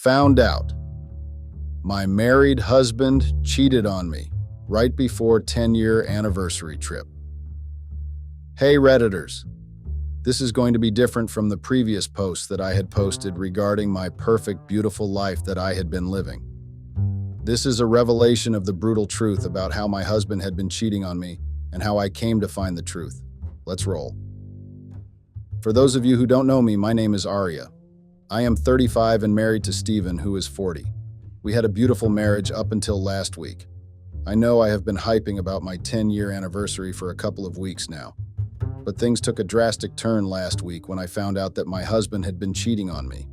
Found out. My married husband cheated on me right before 10-year anniversary trip. Hey Redditors, this is going to be different from the previous posts that I had posted regarding my perfect, beautiful life that I had been living. This is a revelation of the brutal truth about how my husband had been cheating on me and how I came to find the truth. Let's roll. For those of you who don't know me, my name is Aria. I am 35 and married to Steven, who is 40. We had a beautiful marriage up until last week. I know I have been hyping about my 10-year anniversary for a couple of weeks now, but things took a drastic turn last week when I found out that my husband had been cheating on me.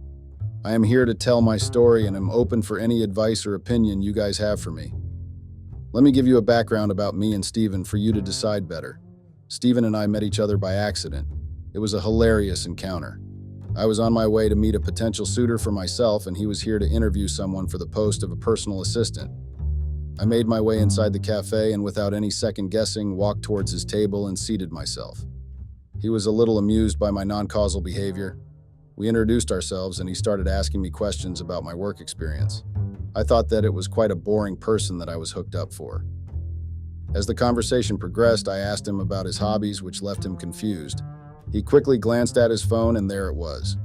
I am here to tell my story and am open for any advice or opinion you guys have for me. Let me give you a background about me and Steven for you to decide better. Steven and I met each other by accident. It was a hilarious encounter. I was on my way to meet a potential suitor for myself, and he was here to interview someone for the post of a personal assistant. I made my way inside the cafe and without any second guessing, walked towards his table and seated myself. He was a little amused by my non-causal behavior. We introduced ourselves and he started asking me questions about my work experience. I thought that it was quite a boring person that I was hooked up for. As the conversation progressed, I asked him about his hobbies, which left him confused. He quickly glanced at his phone and there it was.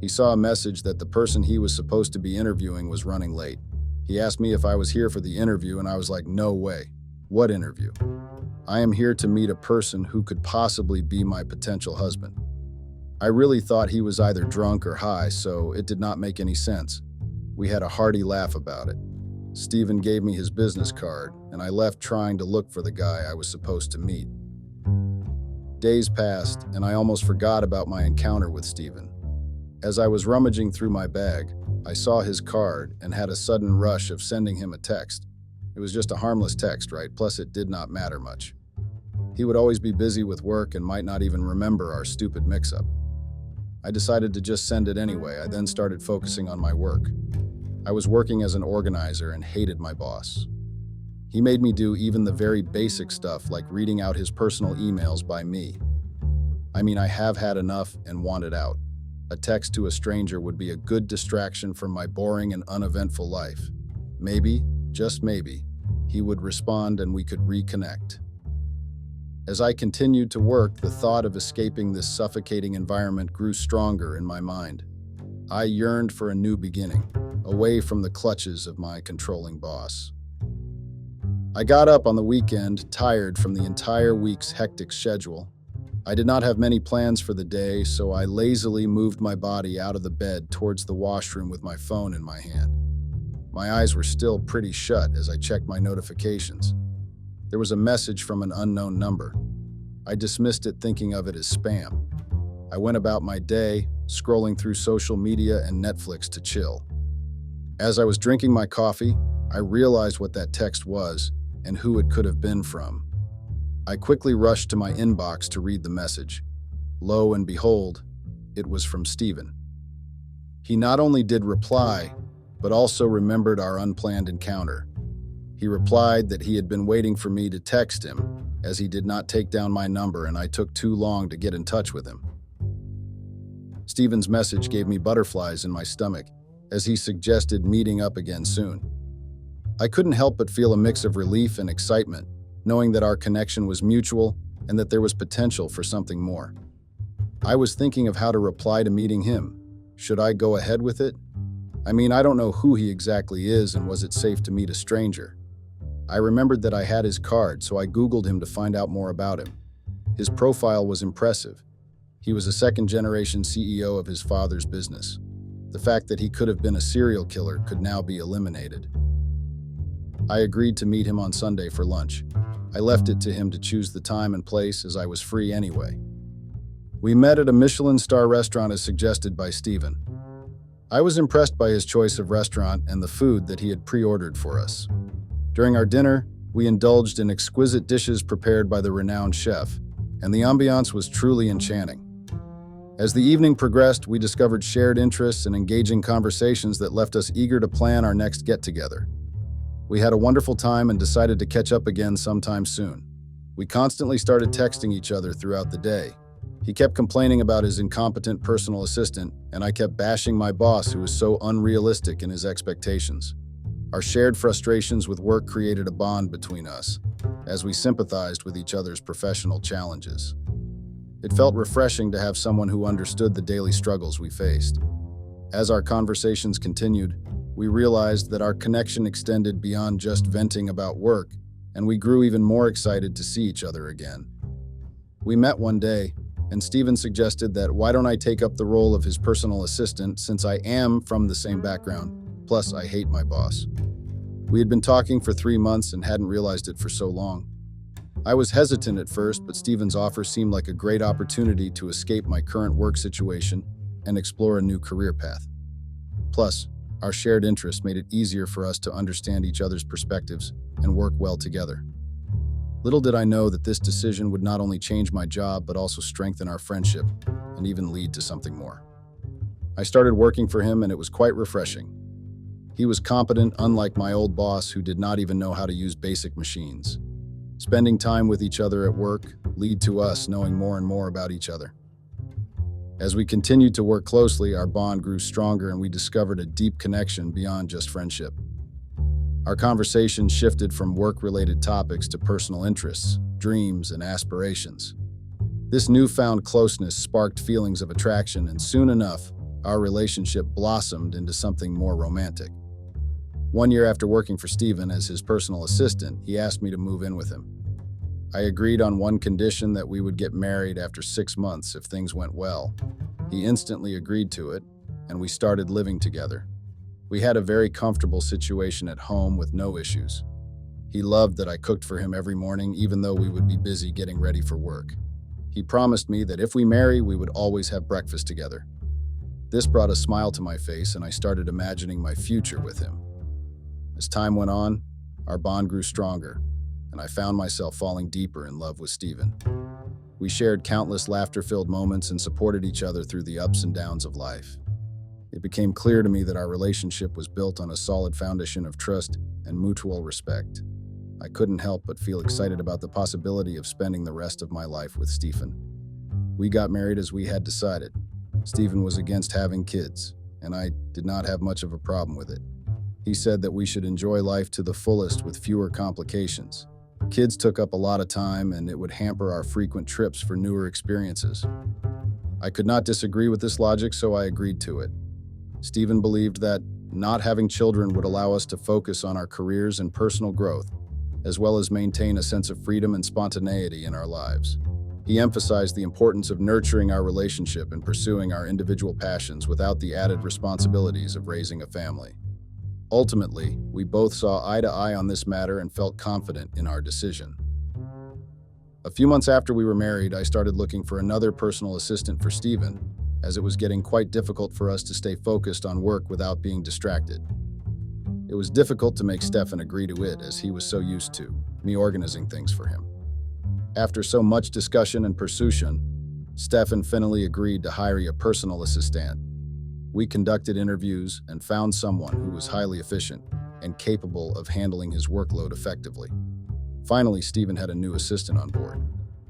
He saw a message that the person he was supposed to be interviewing was running late. He asked me if I was here for the interview and I was like, no way. What interview? I am here to meet a person who could possibly be my potential husband. I really thought he was either drunk or high, so it did not make any sense. We had a hearty laugh about it. Steven gave me his business card, and I left trying to look for the guy I was supposed to meet. Days passed, and I almost forgot about my encounter with Steven. As I was rummaging through my bag, I saw his card and had a sudden rush of sending him a text. It was just a harmless text, right? Plus, it did not matter much. He would always be busy with work and might not even remember our stupid mix-up. I decided to just send it anyway. I then started focusing on my work. I was working as an organizer and hated my boss. He made me do even the very basic stuff like reading out his personal emails by me. I have had enough and wanted out. A text to a stranger would be a good distraction from my boring and uneventful life. Maybe, just maybe, he would respond and we could reconnect. As I continued to work, the thought of escaping this suffocating environment grew stronger in my mind. I yearned for a new beginning, away from the clutches of my controlling boss. I got up on the weekend, tired from the entire week's hectic schedule. I did not have many plans for the day, so I lazily moved my body out of the bed towards the washroom with my phone in my hand. My eyes were still pretty shut as I checked my notifications. There was a message from an unknown number. I dismissed it, thinking of it as spam. I went about my day, scrolling through social media and Netflix to chill. As I was drinking my coffee, I realized what that text was and who it could have been from. I quickly rushed to my inbox to read the message. Lo and behold, it was from Steven. He not only did reply, but also remembered our unplanned encounter. He replied that he had been waiting for me to text him, as he did not take down my number and I took too long to get in touch with him. Steven's message gave me butterflies in my stomach, as he suggested meeting up again soon. I couldn't help but feel a mix of relief and excitement, knowing that our connection was mutual and that there was potential for something more. I was thinking of how to reply to meeting him. Should I go ahead with it? I don't know who he exactly is, and was it safe to meet a stranger? I remembered that I had his card, so I Googled him to find out more about him. His profile was impressive. He was a second-generation CEO of his father's business. The fact that he could have been a serial killer could now be eliminated. I agreed to meet him on Sunday for lunch. I left it to him to choose the time and place, as I was free anyway. We met at a Michelin star restaurant as suggested by Steven. I was impressed by his choice of restaurant and the food that he had pre-ordered for us. During our dinner, we indulged in exquisite dishes prepared by the renowned chef, and the ambiance was truly enchanting. As the evening progressed, we discovered shared interests and engaging conversations that left us eager to plan our next get-together. We had a wonderful time and decided to catch up again sometime soon. We constantly started texting each other throughout the day. He kept complaining about his incompetent personal assistant, and I kept bashing my boss who was so unrealistic in his expectations. Our shared frustrations with work created a bond between us, as we sympathized with each other's professional challenges. It felt refreshing to have someone who understood the daily struggles we faced. As our conversations continued, we realized that our connection extended beyond just venting about work, and we grew even more excited to see each other again. We met one day, and Stephen suggested that why don't I take up the role of his personal assistant since I am from the same background, plus I hate my boss. We had been talking for 3 months and hadn't realized it for so long. I was hesitant at first, but Stephen's offer seemed like a great opportunity to escape my current work situation and explore a new career path. Plus, our shared interests made it easier for us to understand each other's perspectives and work well together. Little did I know that this decision would not only change my job, but also strengthen our friendship and even lead to something more. I started working for him, and it was quite refreshing. He was competent, unlike my old boss who did not even know how to use basic machines. Spending time with each other at work led to us knowing more and more about each other. As we continued to work closely, our bond grew stronger and we discovered a deep connection beyond just friendship. Our conversation shifted from work-related topics to personal interests, dreams, and aspirations. This newfound closeness sparked feelings of attraction, and soon enough, our relationship blossomed into something more romantic. 1 year after working for Stephen as his personal assistant, he asked me to move in with him. I agreed on one condition, that we would get married after 6 months if things went well. He instantly agreed to it, and we started living together. We had a very comfortable situation at home with no issues. He loved that I cooked for him every morning, even though we would be busy getting ready for work. He promised me that if we marry, we would always have breakfast together. This brought a smile to my face, and I started imagining my future with him. As time went on, our bond grew stronger, and I found myself falling deeper in love with Stephen. We shared countless laughter-filled moments and supported each other through the ups and downs of life. It became clear to me that our relationship was built on a solid foundation of trust and mutual respect. I couldn't help but feel excited about the possibility of spending the rest of my life with Stephen. We got married as we had decided. Stephen was against having kids, and I did not have much of a problem with it. He said that we should enjoy life to the fullest with fewer complications. Kids took up a lot of time, and it would hamper our frequent trips for newer experiences. I could not disagree with this logic, so I agreed to it. Stephen believed that not having children would allow us to focus on our careers and personal growth, as well as maintain a sense of freedom and spontaneity in our lives. He emphasized the importance of nurturing our relationship and pursuing our individual passions without the added responsibilities of raising a family. Ultimately, we both saw eye to eye on this matter and felt confident in our decision. A few months after we were married, I started looking for another personal assistant for Stephen, as it was getting quite difficult for us to stay focused on work without being distracted. It was difficult to make Stefan agree to it, as he was so used to me organizing things for him. After so much discussion and persuasion, Stefan finally agreed to hire a personal assistant. We conducted interviews and found someone who was highly efficient and capable of handling his workload effectively. Finally, Stephen had a new assistant on board.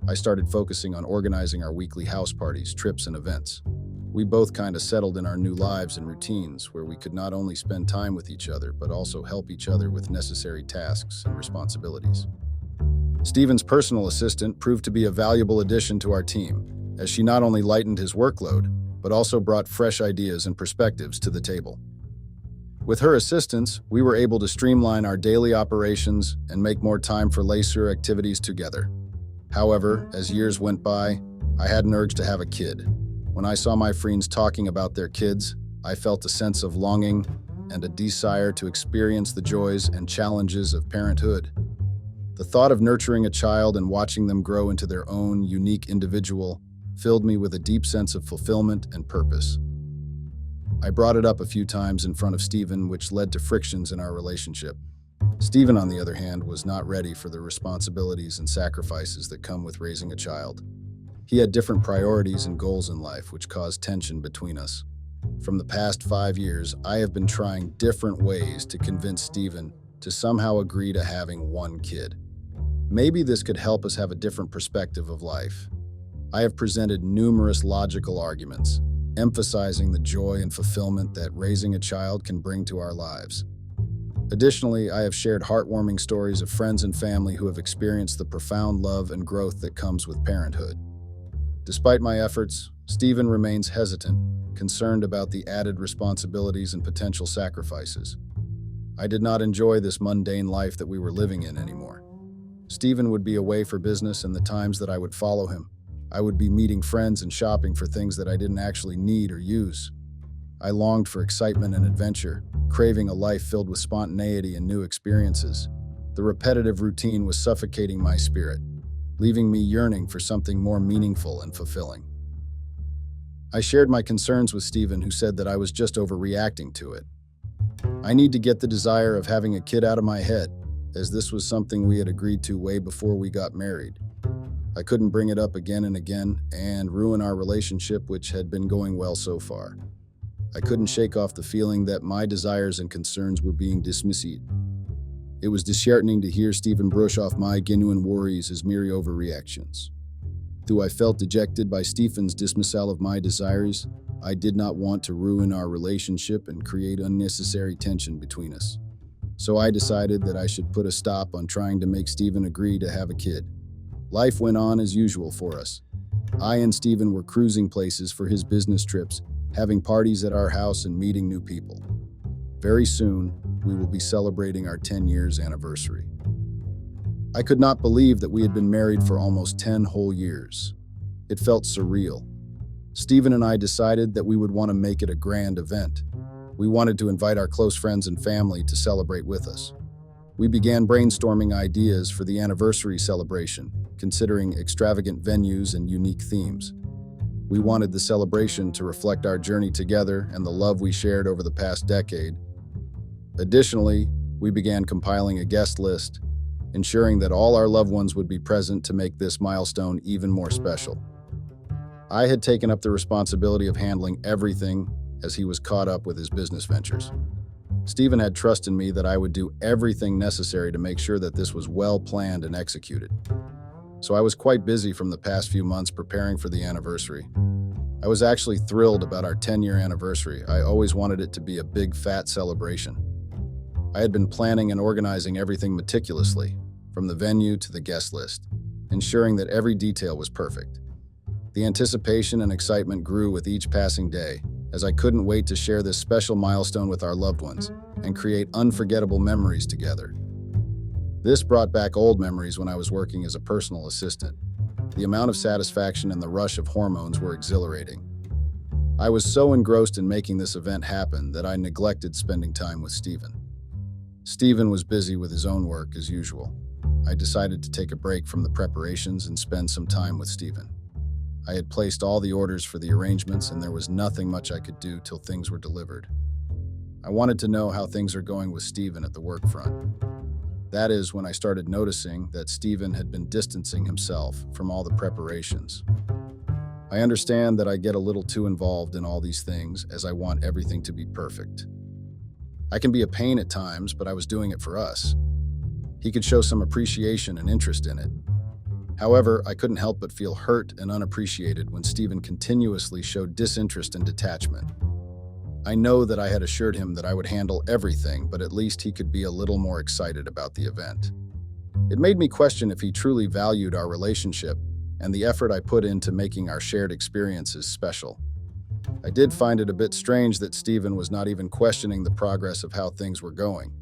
I started focusing on organizing our weekly house parties, trips, and events. We both kind of settled in our new lives and routines, where we could not only spend time with each other, but also help each other with necessary tasks and responsibilities. Stephen's personal assistant proved to be a valuable addition to our team, as she not only lightened his workload, but also brought fresh ideas and perspectives to the table. With her assistance, we were able to streamline our daily operations and make more time for leisure activities together. However, as years went by, I had an urge to have a kid. When I saw my friends talking about their kids, I felt a sense of longing and a desire to experience the joys and challenges of parenthood. The thought of nurturing a child and watching them grow into their own unique individual filled me with a deep sense of fulfillment and purpose. I brought it up a few times in front of Stephen, which led to frictions in our relationship. Stephen, on the other hand, was not ready for the responsibilities and sacrifices that come with raising a child. He had different priorities and goals in life, which caused tension between us. From the past 5 years, I have been trying different ways to convince Stephen to somehow agree to having one kid. Maybe this could help us have a different perspective of life. I have presented numerous logical arguments, emphasizing the joy and fulfillment that raising a child can bring to our lives. Additionally, I have shared heartwarming stories of friends and family who have experienced the profound love and growth that comes with parenthood. Despite my efforts, Stephen remains hesitant, concerned about the added responsibilities and potential sacrifices. I did not enjoy this mundane life that we were living in anymore. Stephen would be away for business, and the times that I would follow him, I would be meeting friends and shopping for things that I didn't actually need or use. I longed for excitement and adventure, craving a life filled with spontaneity and new experiences. The repetitive routine was suffocating my spirit, leaving me yearning for something more meaningful and fulfilling. I shared my concerns with Stephen, who said that I was just overreacting to it. I need to get the desire of having a kid out of my head, as this was something we had agreed to way before we got married. I couldn't bring it up again and again and ruin our relationship, which had been going well so far. I couldn't shake off the feeling that my desires and concerns were being dismissed. It was disheartening to hear Stephen brush off my genuine worries as mere overreactions. Though I felt dejected by Stephen's dismissal of my desires, I did not want to ruin our relationship and create unnecessary tension between us. So I decided that I should put a stop on trying to make Stephen agree to have a kid. Life went on as usual for us. I and Stephen were cruising places for his business trips, having parties at our house and meeting new people. Very soon, we will be celebrating our 10 years anniversary. I could not believe that we had been married for almost 10 whole years. It felt surreal. Stephen and I decided that we would want to make it a grand event. We wanted to invite our close friends and family to celebrate with us. We began brainstorming ideas for the anniversary celebration, considering extravagant venues and unique themes. We wanted the celebration to reflect our journey together and the love we shared over the past decade. Additionally, we began compiling a guest list, ensuring that all our loved ones would be present to make this milestone even more special. I had taken up the responsibility of handling everything as he was caught up with his business ventures. Stephen had trust in me that I would do everything necessary to make sure that this was well planned and executed. So I was quite busy from the past few months preparing for the anniversary. I was actually thrilled about our 10-year anniversary. I always wanted it to be a big, fat celebration. I had been planning and organizing everything meticulously, from the venue to the guest list, ensuring that every detail was perfect. The anticipation and excitement grew with each passing day, as I couldn't wait to share this special milestone with our loved ones and create unforgettable memories together. This brought back old memories when I was working as a personal assistant. The amount of satisfaction and the rush of hormones were exhilarating. I was so engrossed in making this event happen that I neglected spending time with Stephen. Stephen was busy with his own work as usual. I decided to take a break from the preparations and spend some time with Stephen. I had placed all the orders for the arrangements, and there was nothing much I could do till things were delivered. I wanted to know how things are going with Stephen at the work front. That is when I started noticing that Stephen had been distancing himself from all the preparations. I understand that I get a little too involved in all these things as I want everything to be perfect. I can be a pain at times, but I was doing it for us. He could show some appreciation and interest in it. However, I couldn't help but feel hurt and unappreciated when Stephen continuously showed disinterest and detachment. I know that I had assured him that I would handle everything, but at least he could be a little more excited about the event. It made me question if he truly valued our relationship and the effort I put into making our shared experiences special. I did find it a bit strange that Stephen was not even questioning the progress of how things were going.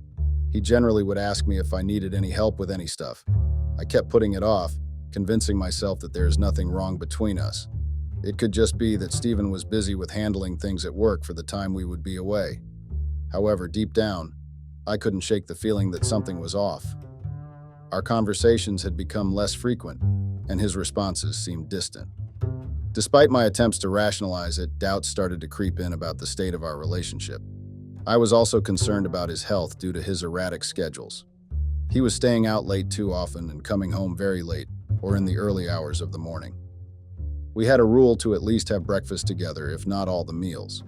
He generally would ask me if I needed any help with any stuff. I kept putting it off, convincing myself that there is nothing wrong between us. It could just be that Stephen was busy with handling things at work for the time we would be away. However, deep down, I couldn't shake the feeling that something was off. Our conversations had become less frequent, and his responses seemed distant. Despite my attempts to rationalize it, doubts started to creep in about the state of our relationship. I was also concerned about his health due to his erratic schedules. He was staying out late too often and coming home very late, or in the early hours of the morning. We had a rule to at least have breakfast together, if not all the meals.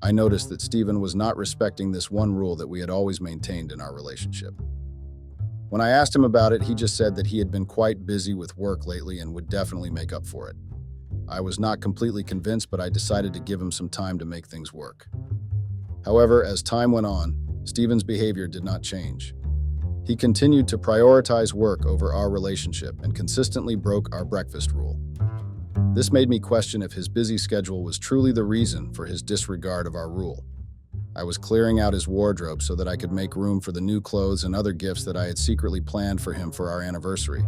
I noticed that Stephen was not respecting this one rule that we had always maintained in our relationship. When I asked him about it, he just said that he had been quite busy with work lately and would definitely make up for it. I was not completely convinced, but I decided to give him some time to make things work. However, as time went on, Stephen's behavior did not change. He continued to prioritize work over our relationship and consistently broke our breakfast rule. This made me question if his busy schedule was truly the reason for his disregard of our rule. I was clearing out his wardrobe so that I could make room for the new clothes and other gifts that I had secretly planned for him for our anniversary.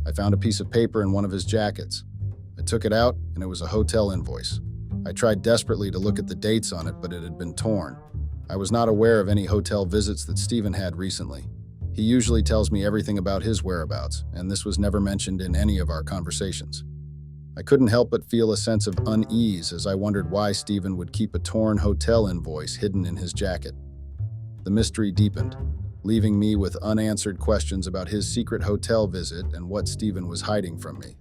I found a piece of paper in one of his jackets. I took it out, and it was a hotel invoice. I tried desperately to look at the dates on it, but it had been torn. I was not aware of any hotel visits that Stephen had recently. He usually tells me everything about his whereabouts, and this was never mentioned in any of our conversations. I couldn't help but feel a sense of unease as I wondered why Stephen would keep a torn hotel invoice hidden in his jacket. The mystery deepened, leaving me with unanswered questions about his secret hotel visit and what Stephen was hiding from me.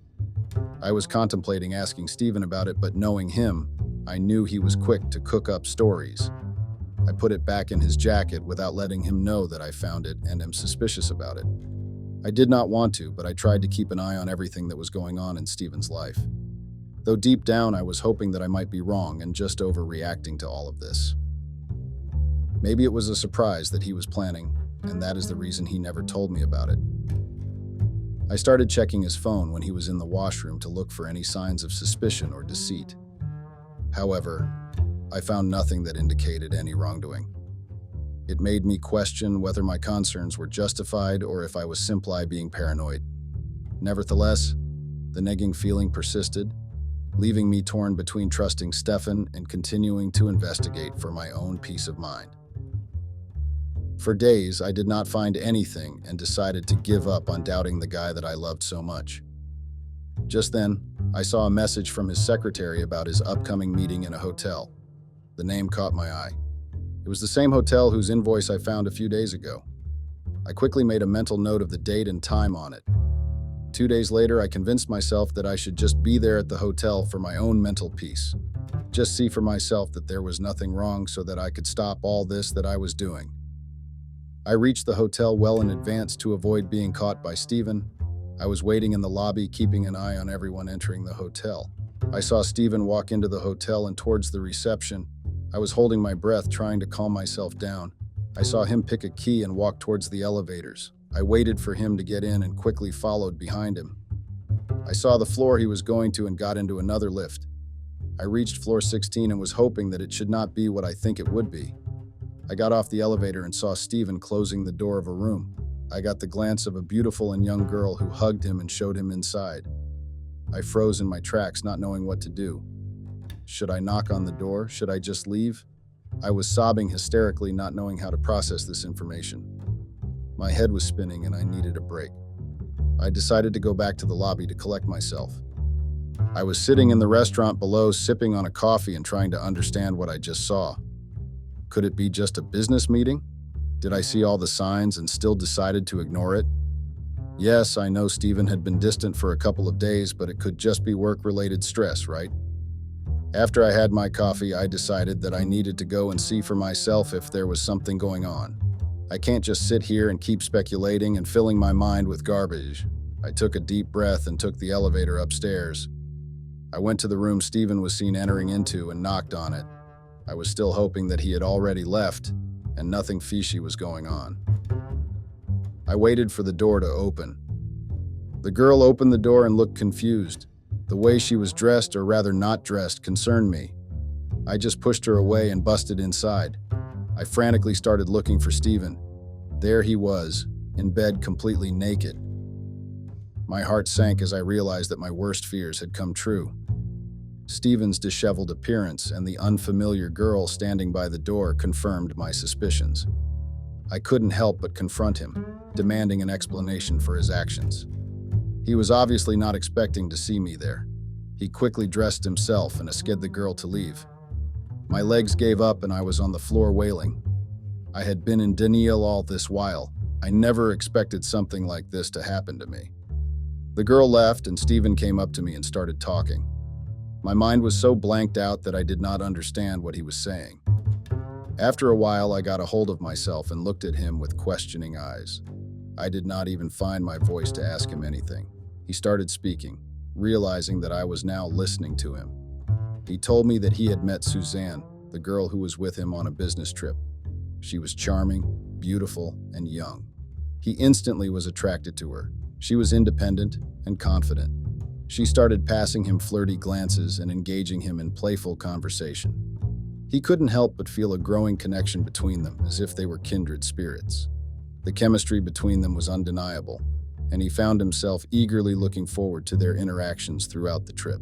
I was contemplating asking Stephen about it, but knowing him, I knew he was quick to cook up stories. I put it back in his jacket without letting him know that I found it and am suspicious about it. I did not want to, but I tried to keep an eye on everything that was going on in Stephen's life. Though deep down I was hoping that I might be wrong and just overreacting to all of this. Maybe it was a surprise that he was planning, and that is the reason he never told me about it. I started checking his phone when he was in the washroom to look for any signs of suspicion or deceit. However, I found nothing that indicated any wrongdoing. It made me question whether my concerns were justified or if I was simply being paranoid. Nevertheless, the nagging feeling persisted, leaving me torn between trusting Stefan and continuing to investigate for my own peace of mind. For days, I did not find anything and decided to give up on doubting the guy that I loved so much. Just then, I saw a message from his secretary about his upcoming meeting in a hotel. The name caught my eye. It was the same hotel whose invoice I found a few days ago. I quickly made a mental note of the date and time on it. 2 days later, I convinced myself that I should just be there at the hotel for my own mental peace. Just see for myself that there was nothing wrong so that I could stop all this that I was doing. I reached the hotel well in advance to avoid being caught by Stephen. I was waiting in the lobby, keeping an eye on everyone entering the hotel. I saw Stephen walk into the hotel and towards the reception. I was holding my breath, trying to calm myself down. I saw him pick a key and walk towards the elevators. I waited for him to get in and quickly followed behind him. I saw the floor he was going to and got into another lift. I reached floor 16 and was hoping that it should not be what I think it would be. I got off the elevator and saw Stephen closing the door of a room. I got the glance of a beautiful and young girl who hugged him and showed him inside. I froze in my tracks, not knowing what to do. Should I knock on the door? Should I just leave? I was sobbing hysterically, not knowing how to process this information. My head was spinning and I needed a break. I decided to go back to the lobby to collect myself. I was sitting in the restaurant below, sipping on a coffee and trying to understand what I just saw. Could it be just a business meeting? Did I see all the signs and still decided to ignore it? Yes, I know Stephen had been distant for a couple of days, but it could just be work-related stress, right? After I had my coffee, I decided that I needed to go and see for myself if there was something going on. I can't just sit here and keep speculating and filling my mind with garbage. I took a deep breath and took the elevator upstairs. I went to the room Stephen was seen entering into and knocked on it. I was still hoping that he had already left and nothing fishy was going on. I waited for the door to open. The girl opened the door and looked confused. The way she was dressed, or rather not dressed, concerned me. I just pushed her away and busted inside. I frantically started looking for Stephen. There he was, in bed completely naked. My heart sank as I realized that my worst fears had come true. Stephen's disheveled appearance and the unfamiliar girl standing by the door confirmed my suspicions. I couldn't help but confront him, demanding an explanation for his actions. He was obviously not expecting to see me there. He quickly dressed himself and escorted the girl to leave. My legs gave up and I was on the floor wailing. I had been in denial all this while. I never expected something like this to happen to me. The girl left and Stephen came up to me and started talking. My mind was so blanked out that I did not understand what he was saying. After a while, I got a hold of myself and looked at him with questioning eyes. I did not even find my voice to ask him anything. He started speaking. realizing that I was now listening to him. He told me that he had met Suzanne, the girl who was with him on a business trip. She was charming, beautiful, and young. He instantly was attracted to her. She was independent and confident. She started passing him flirty glances and engaging him in playful conversation. He couldn't help but feel a growing connection between them, as if they were kindred spirits. The chemistry between them was undeniable, and he found himself eagerly looking forward to their interactions throughout the trip.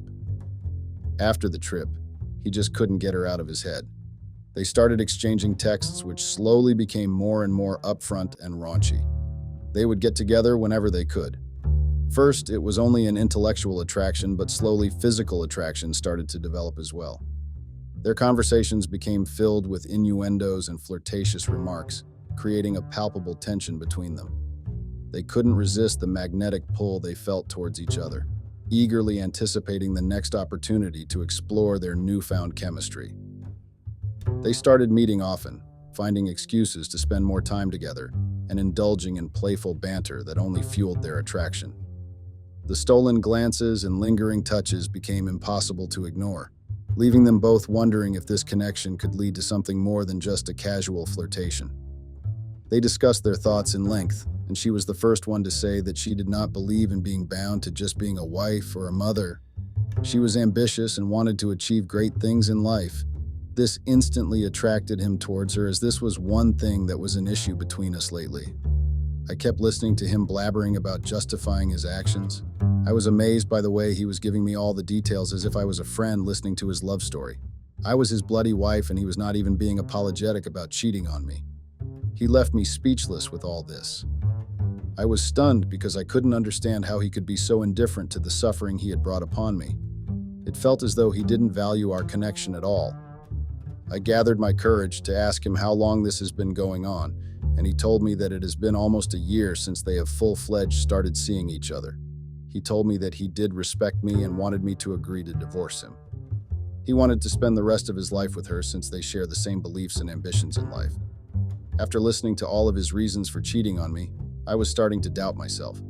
After the trip, he just couldn't get her out of his head. They started exchanging texts which slowly became more and more upfront and raunchy. They would get together whenever they could. First, it was only an intellectual attraction, but slowly physical attraction started to develop as well. Their conversations became filled with innuendos and flirtatious remarks, creating a palpable tension between them. They couldn't resist the magnetic pull they felt towards each other, eagerly anticipating the next opportunity to explore their newfound chemistry. They started meeting often, finding excuses to spend more time together, and indulging in playful banter that only fueled their attraction. The stolen glances and lingering touches became impossible to ignore, leaving them both wondering if this connection could lead to something more than just a casual flirtation. They discussed their thoughts in length, and she was the first one to say that she did not believe in being bound to just being a wife or a mother. She was ambitious and wanted to achieve great things in life. This instantly attracted him towards her, as this was one thing that was an issue between us lately. I kept listening to him blabbering about justifying his actions. I was amazed by the way he was giving me all the details, as if I was a friend listening to his love story. I was his bloody wife, and he was not even being apologetic about cheating on me. He left me speechless with all this. I was stunned because I couldn't understand how he could be so indifferent to the suffering he had brought upon me. It felt as though he didn't value our connection at all. I gathered my courage to ask him how long this has been going on, and he told me that it has been almost a year since they have full-fledged started seeing each other. He told me that he did respect me and wanted me to agree to divorce him. He wanted to spend the rest of his life with her, since they share the same beliefs and ambitions in life. After listening to all of his reasons for cheating on me, I was starting to doubt myself.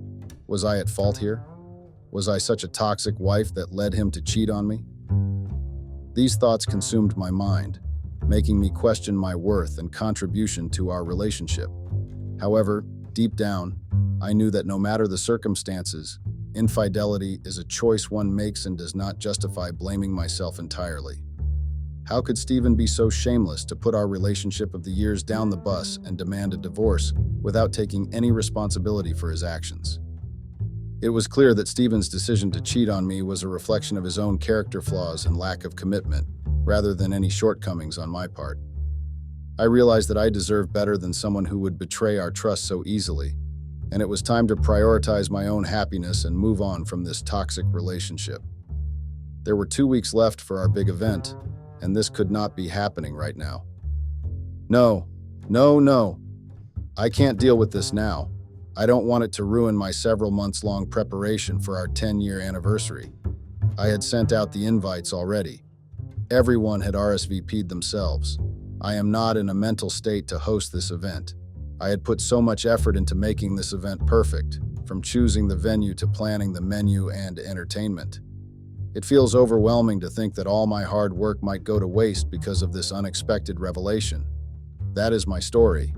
Was I at fault here? Was I such a toxic wife that led him to cheat on me? These thoughts consumed my mind, making me question my worth and contribution to our relationship. However, deep down, I knew that no matter the circumstances, infidelity is a choice one makes and does not justify blaming myself entirely. How could Stephen be so shameless to put our relationship of the years down the bus and demand a divorce without taking any responsibility for his actions? It was clear that Stephen's decision to cheat on me was a reflection of his own character flaws and lack of commitment, rather than any shortcomings on my part. I realized that I deserved better than someone who would betray our trust so easily, and it was time to prioritize my own happiness and move on from this toxic relationship. There were 2 weeks left for our big event, and this could not be happening right now. No. I can't deal with this now. I don't want it to ruin my several months-long preparation for our 10-year anniversary. I had sent out the invites already. Everyone had RSVP'd themselves. I am not in a mental state to host this event. I had put so much effort into making this event perfect, from choosing the venue to planning the menu and entertainment. It feels overwhelming to think that all my hard work might go to waste because of this unexpected revelation. That is my story.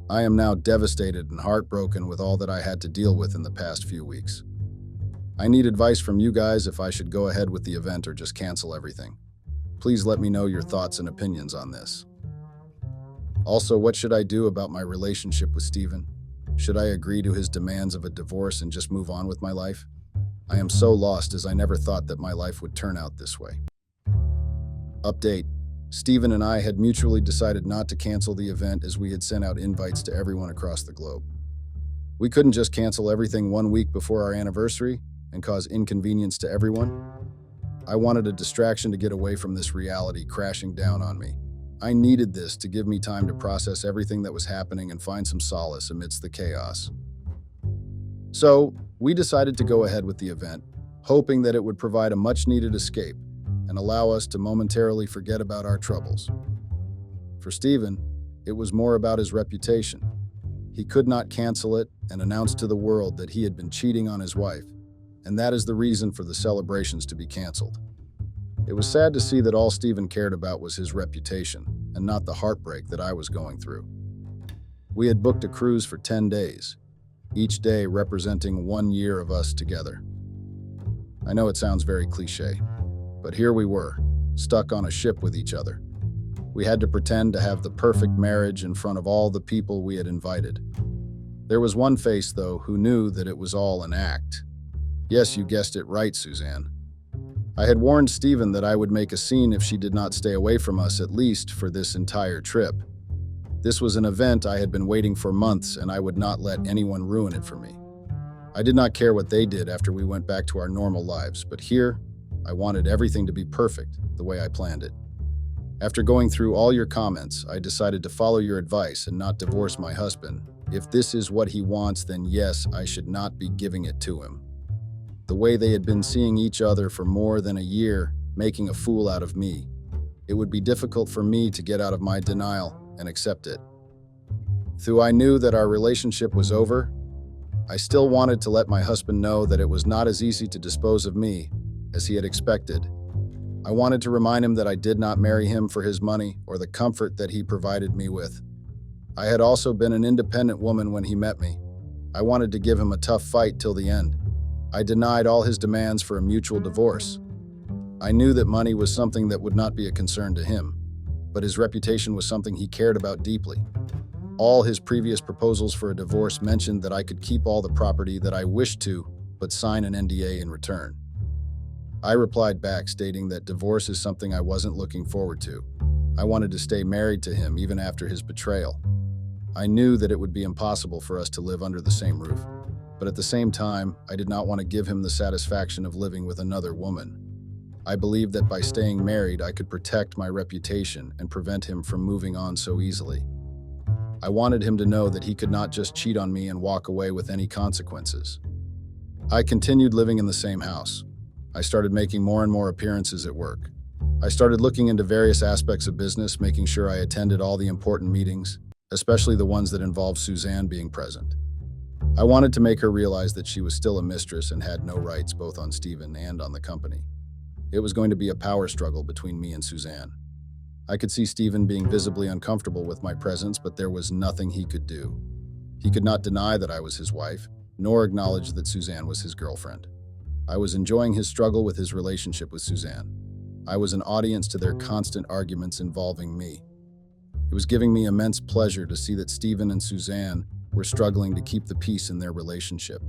I am now devastated and heartbroken with all that I had to deal with in the past few weeks. I need advice from you guys if I should go ahead with the event or just cancel everything. Please let me know your thoughts and opinions on this. Also, what should I do about my relationship with Stephen? Should I agree to his demands of a divorce and just move on with my life? I am so lost, as I never thought that my life would turn out this way. Update. Stephen and I had mutually decided not to cancel the event, as we had sent out invites to everyone across the globe. We couldn't just cancel everything 1 week before our anniversary and cause inconvenience to everyone. I wanted a distraction to get away from this reality crashing down on me. I needed this to give me time to process everything that was happening and find some solace amidst the chaos. So, we decided to go ahead with the event, hoping that it would provide a much-needed escape and allow us to momentarily forget about our troubles. For Stephen, it was more about his reputation. He could not cancel it and announce to the world that he had been cheating on his wife, and that is the reason for the celebrations to be canceled. It was sad to see that all Stephen cared about was his reputation, and not the heartbreak that I was going through. We had booked a cruise for 10 days, each day representing 1 year of us together. I know it sounds very cliche, but here we were, stuck on a ship with each other. We had to pretend to have the perfect marriage in front of all the people we had invited. There was one face, though, who knew that it was all an act. Yes, you guessed it right, Suzanne. I had warned Stephen that I would make a scene if she did not stay away from us, at least for this entire trip. This was an event I had been waiting for months, and I would not let anyone ruin it for me. I did not care what they did after we went back to our normal lives, but here, I wanted everything to be perfect, the way I planned it. After going through all your comments, I decided to follow your advice and not divorce my husband. If this is what he wants, then yes, I should not be giving it to him. The way they had been seeing each other for more than a year, making a fool out of me. It would be difficult for me to get out of my denial and accept it. Though I knew that our relationship was over, I still wanted to let my husband know that it was not as easy to dispose of me as he had expected. I wanted to remind him that I did not marry him for his money or the comfort that he provided me with. I had also been an independent woman when he met me. I wanted to give him a tough fight till the end. I denied all his demands for a mutual divorce. I knew that money was something that would not be a concern to him, but his reputation was something he cared about deeply. All his previous proposals for a divorce mentioned that I could keep all the property that I wished to, but sign an NDA in return. I replied back stating that divorce is something I wasn't looking forward to. I wanted to stay married to him even after his betrayal. I knew that it would be impossible for us to live under the same roof. But at the same time, I did not want to give him the satisfaction of living with another woman. I believed that by staying married, I could protect my reputation and prevent him from moving on so easily. I wanted him to know that he could not just cheat on me and walk away with any consequences. I continued living in the same house. I started making more and more appearances at work. I started looking into various aspects of business, making sure I attended all the important meetings, especially the ones that involved Suzanne being present. I wanted to make her realize that she was still a mistress and had no rights both on Stephen and on the company. It was going to be a power struggle between me and Suzanne. I could see Stephen being visibly uncomfortable with my presence, but there was nothing he could do. He could not deny that I was his wife, nor acknowledge that Suzanne was his girlfriend. I was enjoying his struggle with his relationship with Suzanne. I was an audience to their constant arguments involving me. It was giving me immense pleasure to see that Stephen and Suzanne were struggling to keep the peace in their relationship.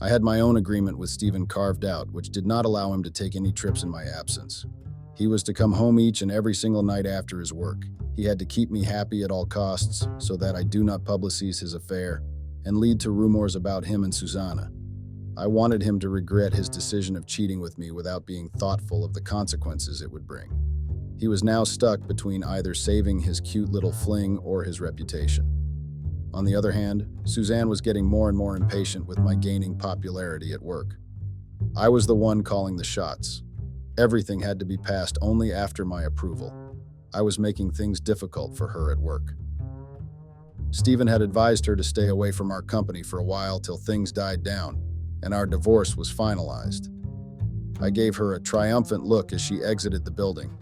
I had my own agreement with Stephen carved out, which did not allow him to take any trips in my absence. He was to come home each and every single night after his work. He had to keep me happy at all costs so that I do not publicize his affair and lead to rumors about him and Susanna. I wanted him to regret his decision of cheating with me without being thoughtful of the consequences it would bring. He was now stuck between either saving his cute little fling or his reputation. On the other hand, Suzanne was getting more and more impatient with my gaining popularity at work. I was the one calling the shots. Everything had to be passed only after my approval. I was making things difficult for her at work. Stephen had advised her to stay away from our company for a while till things died down, and our divorce was finalized. I gave her a triumphant look as she exited the building.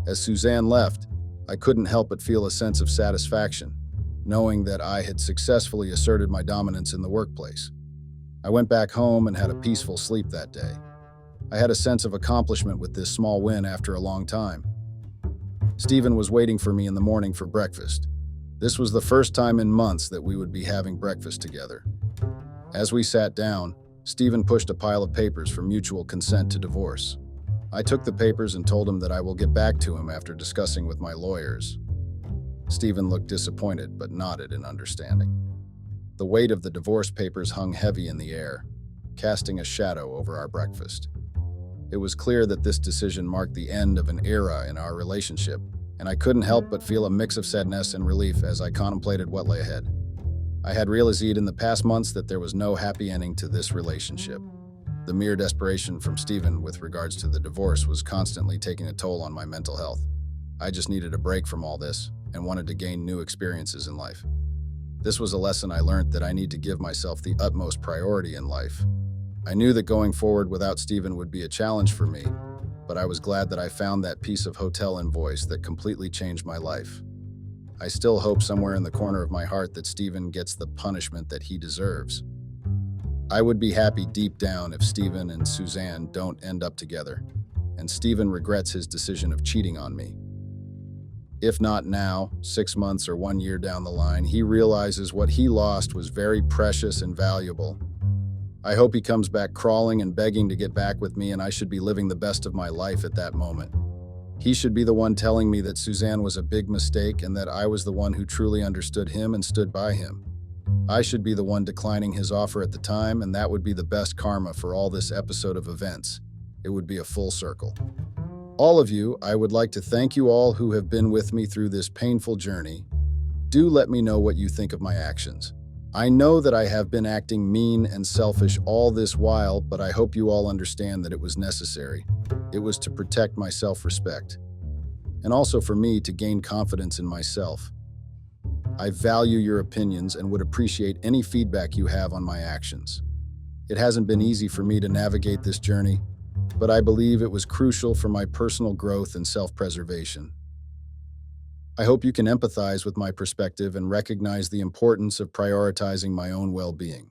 As Suzanne left, I couldn't help but feel a sense of satisfaction, knowing that I had successfully asserted my dominance in the workplace. I went back home and had a peaceful sleep that day. I had a sense of accomplishment with this small win after a long time. Stephen was waiting for me in the morning for breakfast. This was the first time in months that we would be having breakfast together. As we sat down, Stephen pushed a pile of papers for mutual consent to divorce. I took the papers and told him that I will get back to him after discussing with my lawyers. Stephen looked disappointed but nodded in understanding. The weight of the divorce papers hung heavy in the air, casting a shadow over our breakfast. It was clear that this decision marked the end of an era in our relationship, and I couldn't help but feel a mix of sadness and relief as I contemplated what lay ahead. I had realized in the past months that there was no happy ending to this relationship. The mere desperation from Stephen with regards to the divorce was constantly taking a toll on my mental health. I just needed a break from all this and wanted to gain new experiences in life. This was a lesson I learned that I need to give myself the utmost priority in life. I knew that going forward without Stephen would be a challenge for me, but I was glad that I found that piece of hotel invoice that completely changed my life. I still hope somewhere in the corner of my heart that Stephen gets the punishment that he deserves. I would be happy deep down if Stephen and Suzanne don't end up together, and Stephen regrets his decision of cheating on me. If not now, 6 months or 1 year down the line, he realizes what he lost was very precious and valuable. I hope he comes back crawling and begging to get back with me, and I should be living the best of my life at that moment. He should be the one telling me that Suzanne was a big mistake and that I was the one who truly understood him and stood by him. I should be the one declining his offer at the time, and that would be the best karma for all this episode of events. It would be a full circle. All of you, I would like to thank you all who have been with me through this painful journey. Do let me know what you think of my actions. I know that I have been acting mean and selfish all this while, but I hope you all understand that it was necessary. It was to protect my self-respect, and also for me to gain confidence in myself. I value your opinions and would appreciate any feedback you have on my actions. It hasn't been easy for me to navigate this journey, but I believe it was crucial for my personal growth and self-preservation. I hope you can empathize with my perspective and recognize the importance of prioritizing my own well-being.